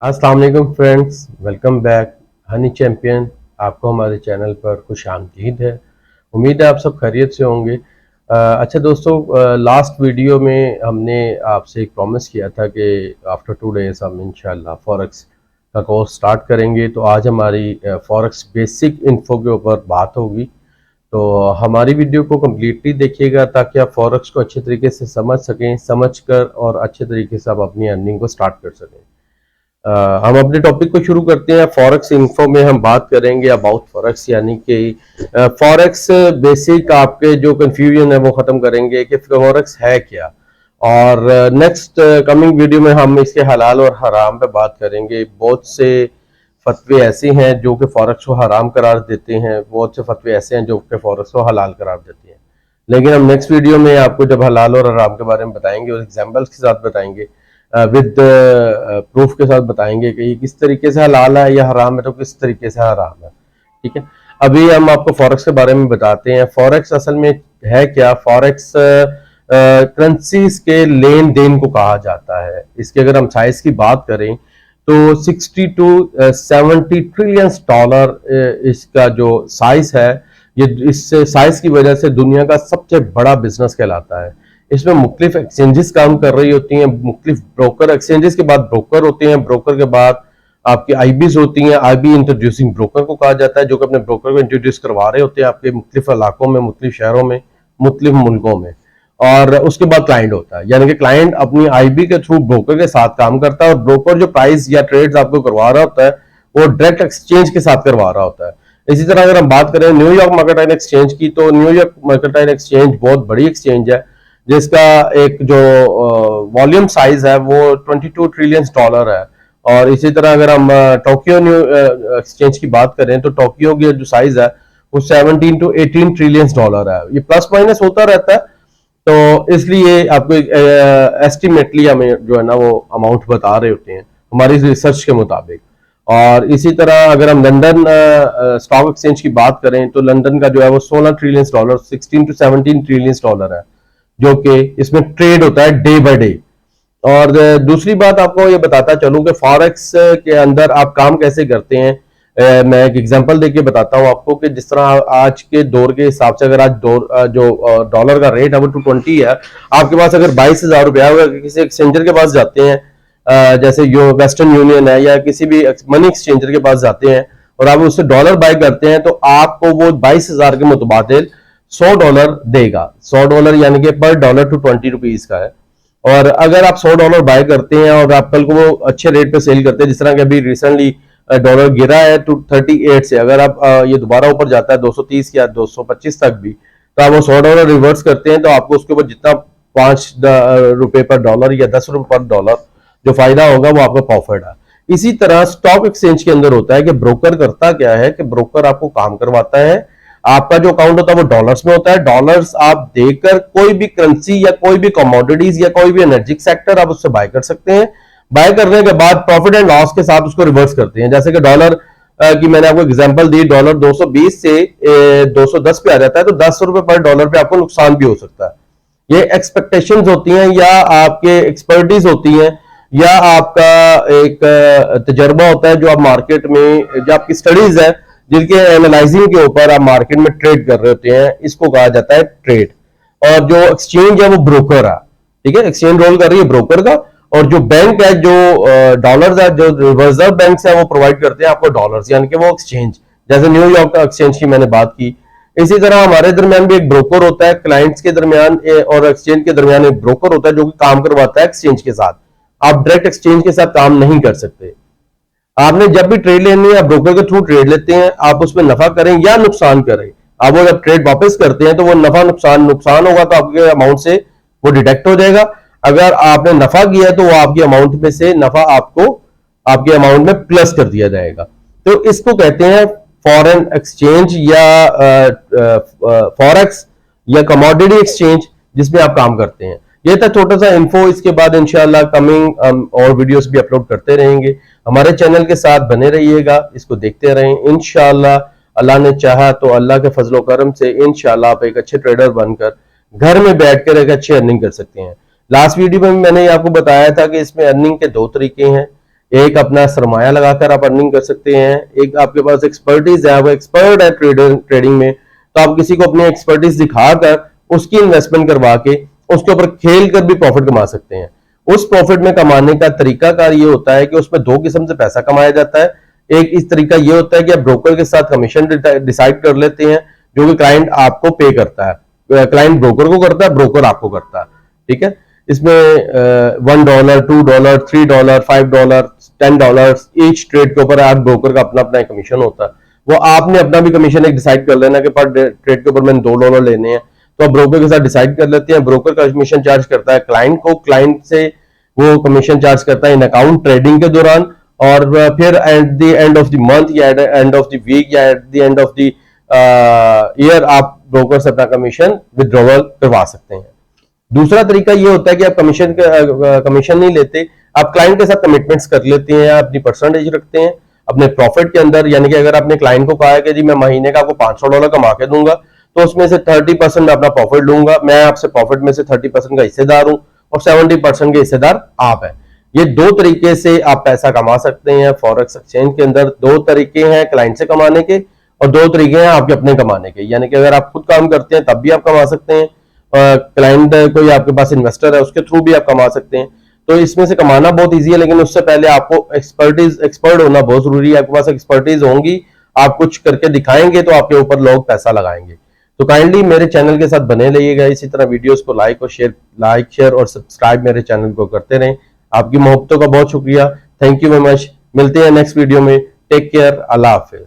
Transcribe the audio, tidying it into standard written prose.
अस्सलाम वालेकुम friends, welcome back. Honey champion आपको हमारे चैनल पर खुशामदीद है। उम्मीद है आप सब खैरियत से होंगे। अच्छा दोस्तों, लास्ट वीडियो में हमने आपसे एक प्रॉमिस किया था कि आफ्टर 2 डेज हम इंशाल्लाह फॉरेक्स का कोर्स स्टार्ट करेंगे। तो आज हमारी फॉरेक्स बेसिक इन्फो के ऊपर बात होगी। तो हमारी वीडियो को कम्प्लीटली देखिएगा ताकि आप फॉरेक्स को अच्छे तरीके से समझ सकें, समझ कर और अच्छे तरीके से आप अपनी अर्निंग को स्टार्ट कर सकें। हम अपने टॉपिक को शुरू करते हैं। फॉरेक्स इन्फो में हम बात करेंगे अबाउट फॉरेक्स, यानी कि फॉरेक्स बेसिक आपके जो कंफ्यूजन है वो खत्म करेंगे कि फॉरेक्स है क्या। और नेक्स्ट कमिंग वीडियो में हम इसके हलाल और हराम पे बात करेंगे। बहुत से फतवे ऐसे हैं जो कि फॉरेक्स को हराम करार देते हैं, बहुत से फतवे ऐसे हैं जो कि फॉरेक्स को हलाल करार देते हैं। लेकिन हम नेक्स्ट वीडियो में आपको जब हलाल और हराम के बारे में बताएंगे और एग्जाम्पल्स के साथ बताएंगे, विद प्रूफ के साथ बताएंगे कि ये किस तरीके से हलाल है या हराम है, तो किस तरीके से हराम है। ठीक है, अभी हम आपको फॉरेक्स के बारे में बताते हैं। फॉरेक्स असल में है क्या। फॉरेक्स करेंसीज के लेन देन को कहा जाता है। इसके अगर हम साइज की बात करें तो 60 टू 70 ट्रिलियन डॉलर इसका जो साइज है, ये इस साइज की वजह से दुनिया का सबसे बड़ा बिजनेस कहलाता है। इसमें मुख्तलिफ एक्सचेंजेस काम कर रही होती हैं, मुख्तलिफ ब्रोकर, एक्सचेंजेस के बाद ब्रोकर होते हैं, ब्रोकर के बाद आपकी आईबीज होती हैं। आईबी इंट्रोड्यूसिंग ब्रोकर को कहा जाता है, जो कि अपने ब्रोकर को इंट्रोड्यूस करवा रहे होते हैं आपके मुख्तलिफ इलाकों में, मुख्तलिफ शहरों में, मुख्तलिफ मुल्कों में। और उसके बाद क्लाइंट होता है, यानी कि क्लाइंट अपनी आईबी के थ्रू ब्रोकर के साथ काम करता है और ब्रोकर जो प्राइस या ट्रेड्स आपको करवा रहा होता है वो डायरेक्ट एक्सचेंज के साथ करवा रहा होता है। इसी तरह अगर हम बात करें न्यूयॉर्क मर्केंटाइल एक्सचेंज की, तो न्यूयॉर्क मर्केंटाइल एक्सचेंज बहुत बड़ी एक्सचेंज है जिसका एक जो वॉल्यूम साइज है वो 22 ट्रिलियन डॉलर है। और इसी तरह अगर हम टोक्यो न्यू एक्सचेंज की बात करें तो टोक्यो की जो साइज है वो 17 टू 18 ट्रिलियन डॉलर है। ये प्लस माइनस होता रहता है, तो इसलिए आपको एस्टिमेटली हमें जो है ना वो अमाउंट बता रहे होते हैं हमारी रिसर्च के मुताबिक। और इसी तरह अगर हम लंदन स्टॉक एक्सचेंज की बात करें तो लंदन का जो है वो 16 trillion dollar, 16 to 17 trillion dollar है, जो कि इसमें ट्रेड होता है डे बाय डे। और दूसरी बात आपको ये बताता चलूं कि फॉरेक्स के अंदर आप काम कैसे करते हैं। मैं एक एग्जांपल देके बताता हूं आपको कि जिस तरह आज के दौर के हिसाब से अगर आज जो डॉलर का रेट है वो 220 है, आपके पास अगर 22,000 रुपया होगा, किसी एक्सचेंजर के पास जाते हैं, जैसे यो वेस्टर्न यूनियन है या किसी भी मनी एक्सचेंजर के पास जाते हैं और आप उससे डॉलर बाय करते हैं, तो आपको वो 22,000 के मुतबादिल $100 देगा। $100 यानी कि पर डॉलर 220 रुपीज का है। और अगर आप $100 बाय करते हैं और आप कल को वो अच्छे रेट पे सेल करते हैं, जिस तरह कि अभी रिसेंटली डॉलर गिरा है 238 से, अगर आप ये दोबारा ऊपर जाता है 230 या 225 तक भी, तो आप वो $100 रिवर्स करते हैं तो आपको उसके ऊपर जितना 5 रुपए पर डॉलर या 10 रुपए पर डॉलर जो फायदा होगा वो आपका प्रॉफिट है। इसी तरह स्टॉक एक्सचेंज के अंदर होता है कि ब्रोकर करता क्या है कि ब्रोकर आपको काम करवाता है। आपका जो अकाउंट होता है वो डॉलर्स में होता है। डॉलर्स आप देकर कोई भी करेंसी या कोई भी कमोडिटीज या कोई भी एनर्जिक सेक्टर आप उससे बाय कर सकते हैं। बाय करने के बाद प्रॉफिट एंड लॉस के साथ उसको रिवर्स करते हैं। जैसे कि डॉलर की मैंने आपको एग्जांपल दी, डॉलर 220 से 210 पे आ जाता है, तो 10 रुपए पर डॉलर पे आपको नुकसान भी हो सकता है। ये एक्सपेक्टेशंस होती हैं या आपके एक्सपर्टीज होती हैं या आपका एक तजर्बा होता है जो आप मार्केट में, जो आपकी स्टडीज है जिनके एनालाइजिंग के ऊपर आप मार्केट में ट्रेड कर रहे होते हैं, इसको कहा जाता है ट्रेड। और जो एक्सचेंज है वो ब्रोकर है। ठीक है, एक्सचेंज रोल कर रही है ब्रोकर का, और जो बैंक है, जो डॉलर्स है, जो रिजर्व बैंक है, वो प्रोवाइड करते हैं आपको डॉलर्स, यानी कि वो एक्सचेंज, जैसे न्यूयॉर्क का एक्सचेंज की मैंने बात की। इसी तरह हमारे दरमियान भी एक ब्रोकर होता है, क्लाइंट्स के दरमियान और एक्सचेंज के दरमियान एक ब्रोकर होता है जो कि काम करवाता है एक्सचेंज के साथ। आप डायरेक्ट एक्सचेंज के साथ काम नहीं कर सकते। आपने जब भी ट्रेड लेनी है आप ब्रोकर के थ्रू ट्रेड लेते हैं, आप उसमें नफा करें या नुकसान करें, आप वो जब ट्रेड वापस करते हैं तो वो नफा नुकसान होगा तो आपके अमाउंट से वो डिडक्ट हो जाएगा। अगर आपने नफा किया तो वो आपकी अमाउंट में से नफा आपको आपके अमाउंट में प्लस कर दिया जाएगा। तो इसको कहते हैं फॉरेन एक्सचेंज या फॉरेक्स या कमोडिटी एक्सचेंज, जिसमें आप काम करते हैं। ये था छोटा सा इन्फो। इसके बाद इंशाल्लाह कमिंग और वीडियोस भी अपलोड करते रहेंगे। हमारे चैनल के साथ बने रहिएगा, इसको देखते रहें। इंशाल्लाह अल्लाह ने चाहा तो अल्लाह के फजलो करम से इंशाल्लाह आप एक अच्छे ट्रेडर बनकर घर में बैठकर एक अच्छी अर्निंग कर सकते हैं। लास्ट वीडियो में मैंने आपको बताया था कि इसमें अर्निंग के 2 तरीके हैं। एक अपना सरमाया लगाकर आप अर्निंग कर सकते हैं, एक आपके पास एक्सपर्टीज है, वो एक्सपर्ट है ट्रेडिंग में, तो आप किसी को अपनी एक्सपर्टीज दिखाकर उसकी इन्वेस्टमेंट करवा के उसके ऊपर खेल कर भी प्रॉफिट कमा सकते हैं। उस प्रॉफिट में कमाने का तरीकाकार ये होता है कि उसमें दो किस्म से पैसा कमाया जाता है। एक इस तरीका ये होता है कि आप ब्रोकर के साथ कमीशन डिसाइड कर लेते हैं, जो कि क्लाइंट आपको पे करता है, क्लाइंट ब्रोकर को करता है, ब्रोकर आपको करता है, ठीक है। इसमें $1, $2, $3, $5, $10 ईच ट्रेड के ऊपर आप ब्रोकर का अपना अपना कमीशन होता है। वो आपने अपना भी कमीशन एक डिसाइड कर लेना कि पर ट्रेड के ऊपर मैंने $2 लेने हैं, तो आप ब्रोकर के साथ डिसाइड कर लेते हैं। ब्रोकर का कमीशन चार्ज करता है क्लाइंट को, क्लाइंट से वो कमीशन चार्ज करता है इन अकाउंट ट्रेडिंग के दौरान, और फिर at the end of the month या एंड ऑफ द वीक या at the end of the year आप ब्रोकर से अपना कमीशन विड्रॉवल करवा सकते हैं। दूसरा तरीका ये होता है कि आप कमीशन नहीं लेते, आप क्लाइंट के साथ कमिटमेंट्स कर लेते हैं, अपनी परसेंटेज रखते हैं अपने प्रॉफिट के अंदर। यानी कि अगर आपने क्लाइंट को कहा है कि जी मैं महीने का आपको $500 कमा के दूंगा, तो उसमें से 30% मैं अपना प्रॉफिट लूंगा, मैं आपसे प्रॉफिट में से 30% का हिस्सेदार हूं और 70% के हिस्सेदार आप हैं। ये दो तरीके से आप पैसा कमा सकते हैं फॉरेक्स एक्सचेंज के अंदर। दो तरीके हैं क्लाइंट से कमाने के और दो तरीके हैं आपके अपने कमाने के। यानी कि अगर आप खुद काम करते हैं तब भी आप कमा सकते हैं, क्लाइंट कोई आपके पास इन्वेस्टर है उसके थ्रू भी आप कमा सकते हैं। तो इसमें से कमाना बहुत ईजी है, लेकिन उससे पहले आपको एक्सपर्ट होना बहुत जरूरी है। आपके पास एक्सपर्टीज होंगी, आप कुछ करके दिखाएंगे तो आपके ऊपर लोग पैसा लगाएंगे। तो काइंडली मेरे चैनल के साथ बने रहिएगा, इसी तरह वीडियोस को लाइक शेयर और सब्सक्राइब मेरे चैनल को करते रहें। आपकी मोहब्बतों का बहुत शुक्रिया, थैंक यू वेरी मच। मिलते हैं नेक्स्ट वीडियो में, टेक केयर, अल्लाह हाफिज।